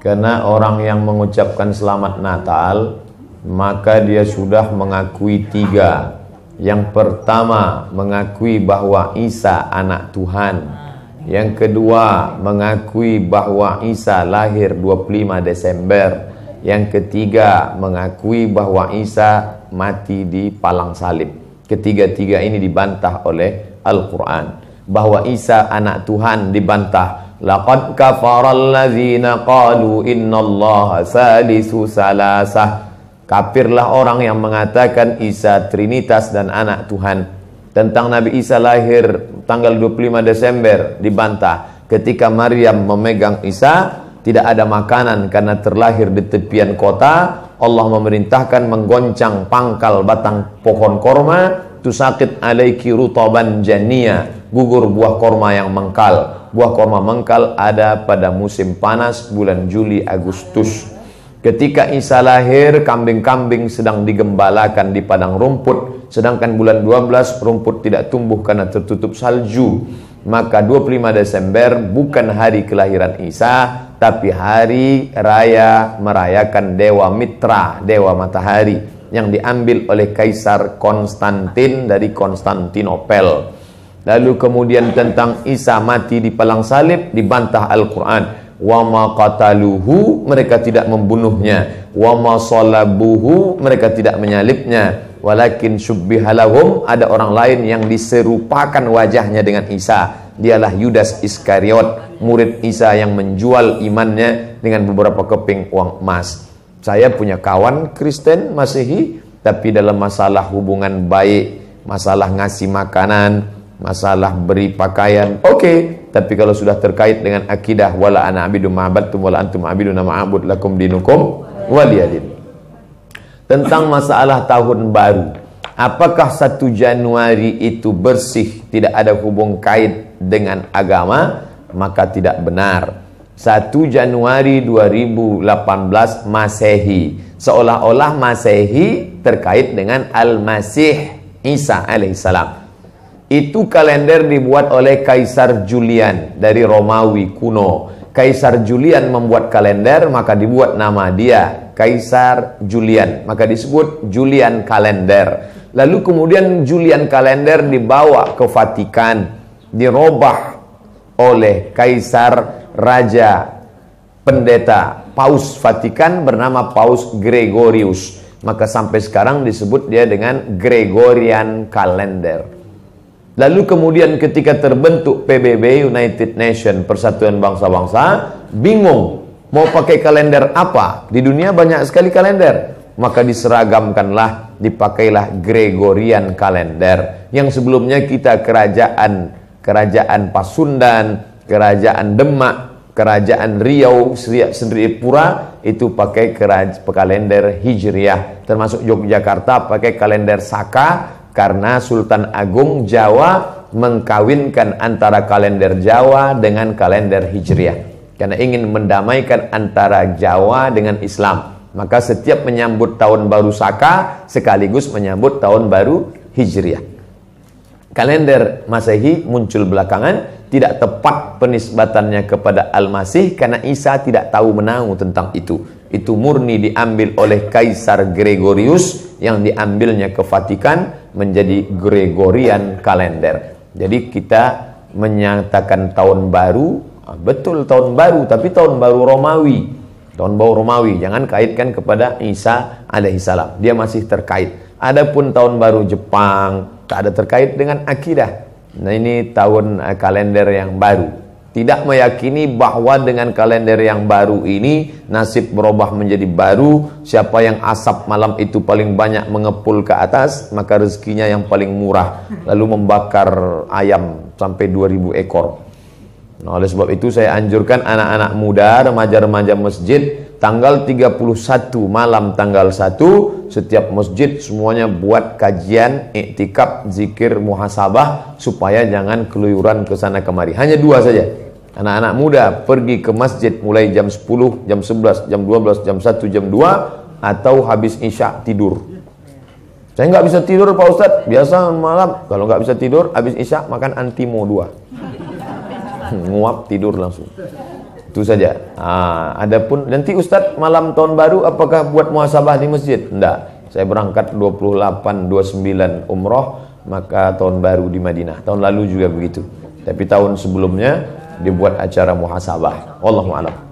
Karena orang yang mengucapkan selamat Natal, maka dia sudah mengakui tiga. Yang pertama, mengakui bahwa Isa anak Tuhan. Yang kedua, mengakui bahwa Isa lahir 25 Desember. Yang ketiga, mengakui bahwa Isa mati di palang salib. Ketiga-tiga ini dibantah oleh Al-Quran. Bahwa Isa anak Tuhan dibantah. Laqad kafaral ladzina qalu innallaha salisu salasah. Kafirlah orang yang mengatakan Isa Trinitas dan anak Tuhan. Tentang Nabi Isa lahir tanggal 25 Desember dibantah. Ketika Maryam memegang Isa, tidak ada makanan karena terlahir di tepian kota. Allah memerintahkan menggoncang pangkal batang pohon korma. Tusakit alaiki rutaban jania, gugur buah korma yang mengkal. Buah korma mengkal ada pada musim panas bulan Juli Agustus. Ketika Isa lahir, kambing-kambing sedang digembalakan di padang rumput, sedangkan bulan 12 rumput tidak tumbuh karena tertutup salju. Maka 25 Desember bukan hari kelahiran Isa, tapi hari raya merayakan Dewa Mitra, Dewa Matahari, yang diambil oleh Kaisar Konstantin dari Konstantinopel. Lalu kemudian tentang Isa mati di palang salib dibantah Al-Quran. Wa ma qataluhu, mereka tidak membunuhnya. Wa ma salabuhu, mereka tidak menyalibnya. Walakin syubbihalahum, ada orang lain yang diserupakan wajahnya dengan Isa. Dialah Yudas Iskariot, murid Isa yang menjual imannya dengan beberapa keping uang emas. Saya punya kawan Kristen Masehi, tapi dalam masalah hubungan baik, masalah ngasih makanan, masalah beri pakaian, oke. Tapi kalau sudah terkait dengan akidah, wala ana abidu ma'abadtum wala antum abiduna ma'abud lakum dinukum waliyadin. Tentang masalah tahun baru, apakah 1 Januari itu bersih, tidak ada hubung kait dengan agama? Maka tidak benar. 1 Januari 2018 Masehi, seolah-olah Masehi terkait dengan Al-Masih Isa alaihissalam. Itu kalender dibuat oleh Kaisar Julian dari Romawi kuno. Kaisar Julian membuat kalender, maka dibuat nama dia Kaisar Julian, maka disebut Julian kalender. Lalu kemudian Julian kalender dibawa ke Vatikan, dirobah oleh Kaisar Raja Pendeta Paus Vatikan bernama Paus Gregorius. Maka sampai sekarang disebut dia dengan Gregorian kalender. Lalu kemudian ketika terbentuk PBB, United Nation, Persatuan Bangsa-Bangsa, bingung mau pakai kalender apa? Di dunia banyak sekali kalender. Maka diseragamkanlah, dipakailah Gregorian kalender. Yang sebelumnya kita kerajaan Pasundan, kerajaan Demak, kerajaan Riau, Sendripura itu pakai kalender Hijriah. Termasuk Yogyakarta pakai kalender Saka, karena Sultan Agung Jawa mengkawinkan antara kalender Jawa dengan kalender Hijriah. Karena ingin mendamaikan antara Jawa dengan Islam. Maka setiap menyambut tahun baru Saka sekaligus menyambut tahun baru Hijriah. Kalender Masehi muncul belakangan, tidak tepat penisbatannya kepada Al-Masih karena Isa tidak tahu menahu tentang itu. Itu murni diambil oleh Kaisar Gregorius yang diambilnya ke Vatikan menjadi Gregorian kalender. Jadi kita menyatakan tahun baru, betul tahun baru, tapi tahun baru Romawi. Tahun baru Romawi, jangan kaitkan kepada Isa alaihissalam. Dia masih terkait. Adapun tahun baru Jepang, tak ada terkait dengan akidah. Nah ini tahun kalender yang baru. Tidak meyakini bahwa dengan kalender yang baru ini nasib berubah menjadi baru. Siapa yang asap malam itu paling banyak mengepul ke atas, maka rezekinya yang paling murah. Lalu membakar ayam sampai 2000 ekor. Nah, oleh sebab itu saya anjurkan anak-anak muda, remaja-remaja masjid, tanggal 31 malam tanggal 1 setiap masjid semuanya buat kajian, iktikaf, zikir, muhasabah supaya jangan keluyuran ke sana kemari. Hanya 2 saja. Anak-anak muda pergi ke masjid mulai jam 10, jam 11, jam 12, jam 1, jam 2 atau habis isya tidur. Saya nggak bisa tidur Pak Ustadz, biasa malam. Kalau nggak bisa tidur, habis isya makan Antimo 2. Nguap tidur langsung. Itu saja. Adapun nanti Ustadz malam tahun baru apakah buat muhasabah di masjid? Enggak. Saya berangkat 28, 29 umroh, maka tahun baru di Madinah. Tahun lalu juga begitu. Tapi tahun sebelumnya dibuat acara muhasabah. Wallahu a'lam.